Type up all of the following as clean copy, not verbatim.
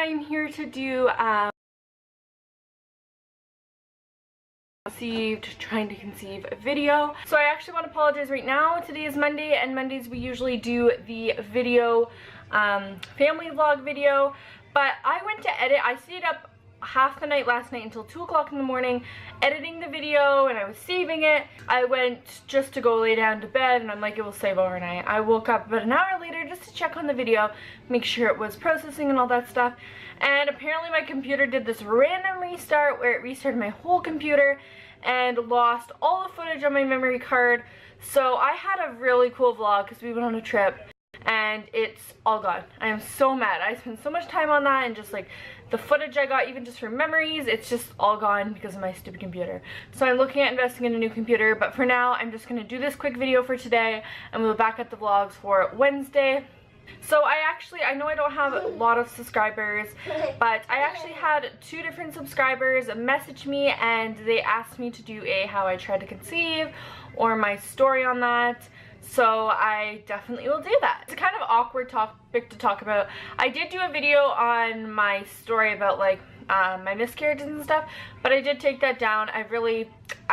I'm here to do trying to conceive a video. So I actually want to apologize right now. Today is Monday, and Mondays we usually do the video family vlog video, but I went to edit. I stayed up half the night last night until 2 o'clock in the morning editing the video, and I was saving it. I went just to go lay down to bed, and I'm like, it will save overnight. I woke up about an hour later just to check on the video, make sure it was processing and all that stuff, and apparently my computer did this random restart where it restarted my whole computer and lost all the footage on my memory card. So I had a really cool vlog because we went on a trip and it's all gone. I am so mad. I spent so much time on that, and just like the footage I got, even just for memories, it's just all gone because of my stupid computer. So I'm looking at investing in a new computer, but for now I'm just going to do this quick video for today, and we'll be back at the vlogs for Wednesday. So I know I don't have a lot of subscribers, but I actually had 2 different subscribers message me, and they asked me to do a how I tried to conceive or my story on that. So I definitely will do that. It's a kind of awkward topic to talk about. I did do a video on my story about like my miscarriages and stuff, but I did take that down. I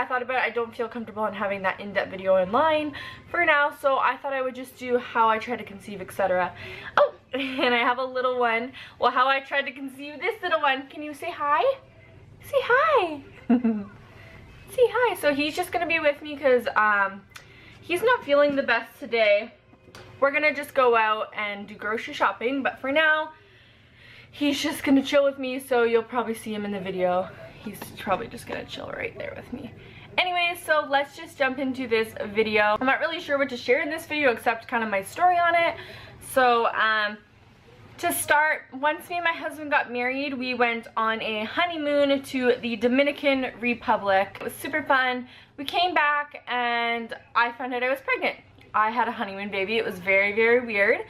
thought about it. I don't feel comfortable on having that in-depth video online for now, so I thought I would just do how I tried to conceive, etc. Oh, and I have a little one. Well, how I tried to conceive this little one. Can you say hi? Say hi. Say hi. So he's just gonna be with me because he's not feeling the best today. We're gonna just go out and do grocery shopping, but for now he's just gonna chill with me, so you'll probably see him in the video. He's probably just gonna chill right there with me. Anyways, so let's just jump into this video. I'm not really sure what to share in this video except kind of my story on it. So to start, once me and my husband got married, we went on a honeymoon to the Dominican Republic. It was super fun. We came back and I found out I was pregnant. I had a honeymoon baby. It was very, very weird.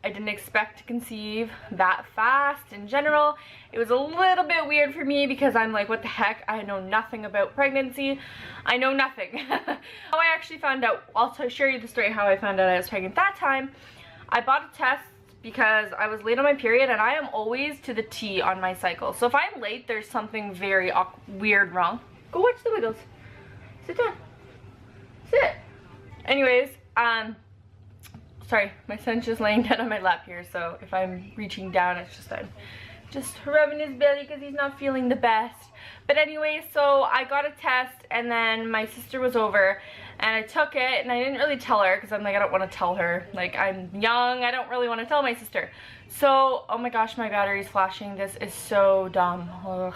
I didn't expect to conceive that fast in general. It was a little bit weird for me because I'm like, what the heck? I know nothing about pregnancy. I know nothing. How I actually found out, I'll share you the story how I found out I was pregnant that time. I bought a test because I was late on my period, and I am always to the T on my cycle. So if I'm late, there's something very weird wrong. Go watch the Wiggles. Sit down. Sit. Anyways, sorry, my son's just laying down on my lap here, so if I'm reaching down, it's just I'm just rubbing his belly because he's not feeling the best. But anyway, so I got a test, and then my sister was over, and I took it, and I didn't really tell her because I'm like, I don't want to tell her. Like, I'm young, I don't really want to tell my sister. So, oh my gosh, my battery's flashing. This is so dumb. Ugh.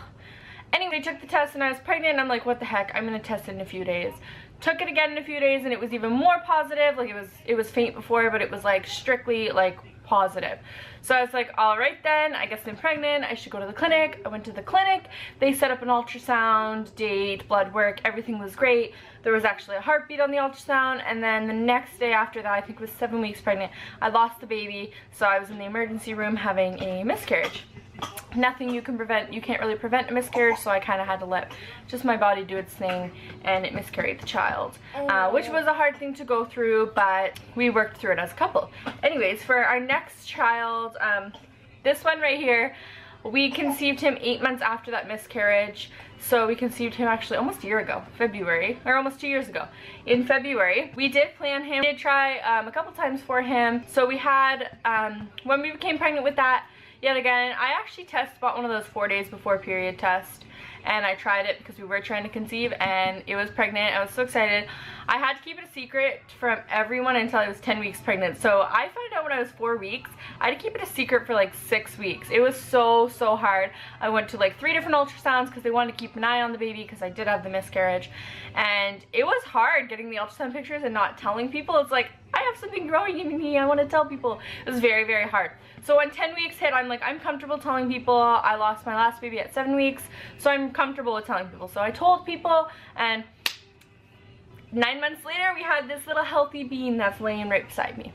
Anyway, I took the test and I was pregnant, and I'm like, what the heck, I'm gonna test it in a few days. Took it again in a few days, and it was even more positive. Like, it was faint before, but it was like strictly like positive. So I was like, all right then, I guess I'm pregnant, I should go to the clinic. I went to the clinic. They set up an ultrasound, date, blood work, everything was great. There was actually a heartbeat on the ultrasound, and then the next day after that, I think it was 7 weeks pregnant, I lost the baby. So I was in the emergency room having a miscarriage. Nothing you can prevent. You can't really prevent a miscarriage, so I kind of had to let just my body do its thing, and it miscarried the child, which was a hard thing to go through, but we worked through it as a couple. Anyways, for our next child, this one right here, we conceived him 8 months after that miscarriage. So we conceived him actually almost a year ago, February, or almost 2 years ago, in February. We did plan him, we did try a couple times for him. So we had, when we became pregnant with that, yet again, I actually bought one of those 4 days before period test, and I tried it because we were trying to conceive, and it was pregnant. I was so excited. I had to keep it a secret from everyone until I was 10 weeks pregnant. So I found out when I was 4 weeks. I had to keep it a secret for like 6 weeks. It was so hard. I went to like 3 different ultrasounds because they wanted to keep an eye on the baby because I did have the miscarriage, and it was hard getting the ultrasound pictures and not telling people. It's like, I have something growing in me, I want to tell people. It was very, very hard. So when 10 weeks hit, I'm like, I'm comfortable telling people. I lost my last baby at 7 weeks, so I'm comfortable with telling people. So I told people, and 9 months later, we had this little healthy bean that's laying right beside me.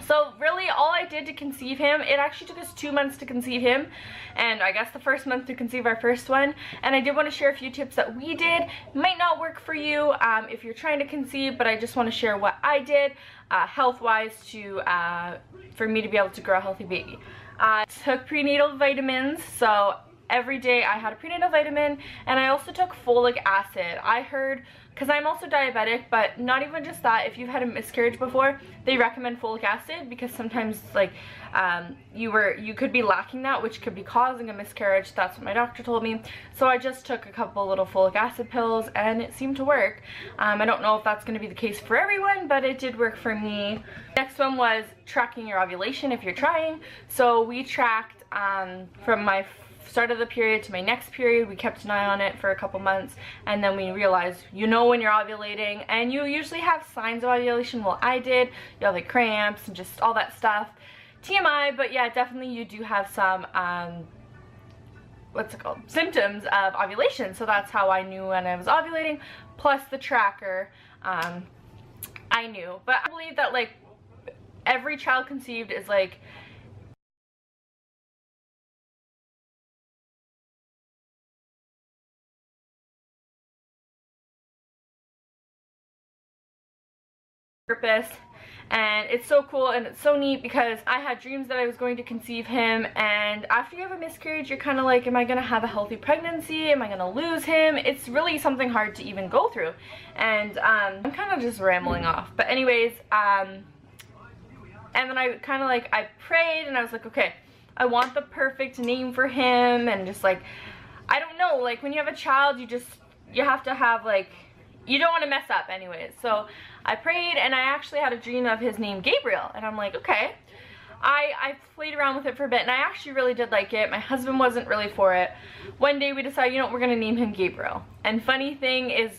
So really, all I did to conceive him, it actually took us 2 months to conceive him, and I guess the first month to conceive our first one. And I did want to share a few tips that we did. It might not work for you if you're trying to conceive, but I just want to share what I did health-wise for me to be able to grow a healthy baby. I took prenatal vitamins, so every day I had a prenatal vitamin, and I also took folic acid. I heard, because I'm also diabetic, but not even just that, if you've had a miscarriage before, they recommend folic acid because sometimes like you could be lacking that, which could be causing a miscarriage. That's what my doctor told me. So I just took a couple little folic acid pills and it seemed to work. I don't know if that's going to be the case for everyone, but it did work for me. Next one was tracking your ovulation if you're trying. So we tracked from my start of the period to my next period. We kept an eye on it for a couple months, and then we realized, you know, when you're ovulating, and you usually have signs of ovulation. Well, I did. You have like cramps and just all that stuff. TMI, but yeah, definitely you do have some what's it called, symptoms of ovulation. So that's how I knew when I was ovulating, plus the tracker. I knew, but I believe that like every child conceived is like purpose. And it's so cool and it's so neat because I had dreams that I was going to conceive him, and after you have a miscarriage you're kind of like, am I going to have a healthy pregnancy? Am I going to lose him? It's really something hard to even go through. And I'm kind of just rambling off, but anyways, and then I kind of like, I prayed and I was like, okay, I want the perfect name for him, and just like, I don't know, like when you have a child you have to have like, you don't want to mess up anyways. So I prayed and I actually had a dream of his name Gabriel, and I'm like, okay. I played around with it for a bit and I actually really did like it. My husband wasn't really for it. One day we decided, you know what, we're gonna name him Gabriel. And funny thing is,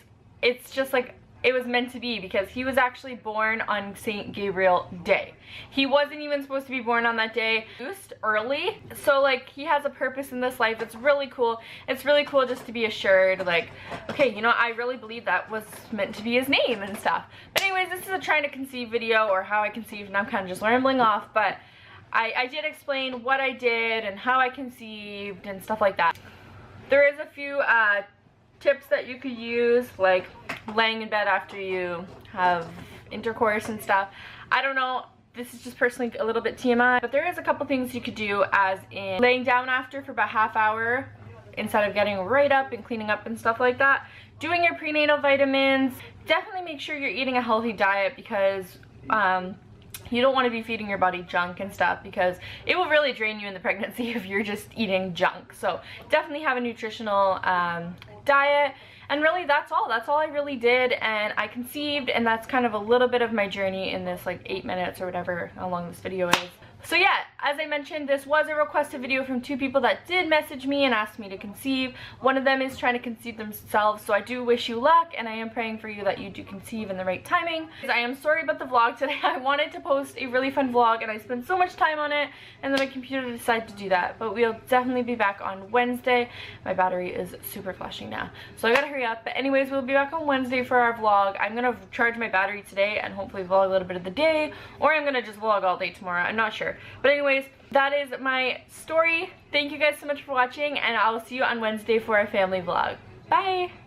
it's just like, it was meant to be because he was actually born on St. Gabriel Day. He wasn't even supposed to be born on that day. Just early. So like, he has a purpose in this life. It's really cool. It's really cool just to be assured like, okay, you know, I really believe that was meant to be his name and stuff. But anyways, this is a trying to conceive video, or how I conceived, and I'm kind of just rambling off, but I did explain what I did and how I conceived and stuff like that. There is a few tips that you could use, like laying in bed after you have intercourse and stuff. I don't know, this is just personally a little bit TMI, but there is a couple things you could do, as in laying down after for about half hour instead of getting right up and cleaning up and stuff like that. Doing your prenatal vitamins. Definitely make sure you're eating a healthy diet, because you don't want to be feeding your body junk and stuff, because it will really drain you in the pregnancy if you're just eating junk. So definitely have a nutritional diet. And really that's all I really did, and I conceived, and that's kind of a little bit of my journey in this like 8 minutes or whatever how long this video is. So yeah, as I mentioned, this was a requested video from 2 people that did message me and asked me to conceive. One of them is trying to conceive themselves, so I do wish you luck, and I am praying for you that you do conceive in the right timing. I am sorry about the vlog today. I wanted to post a really fun vlog and I spent so much time on it, and then my computer decided to do that. But we'll definitely be back on Wednesday. My battery is super flashing now, so I gotta hurry up. But anyways, we'll be back on Wednesday for our vlog. I'm gonna charge my battery today and hopefully vlog a little bit of the day, or I'm gonna just vlog all day tomorrow. I'm not sure. But anyways, that is my story. Thank you guys so much for watching, and I will see you on Wednesday for a family vlog. Bye!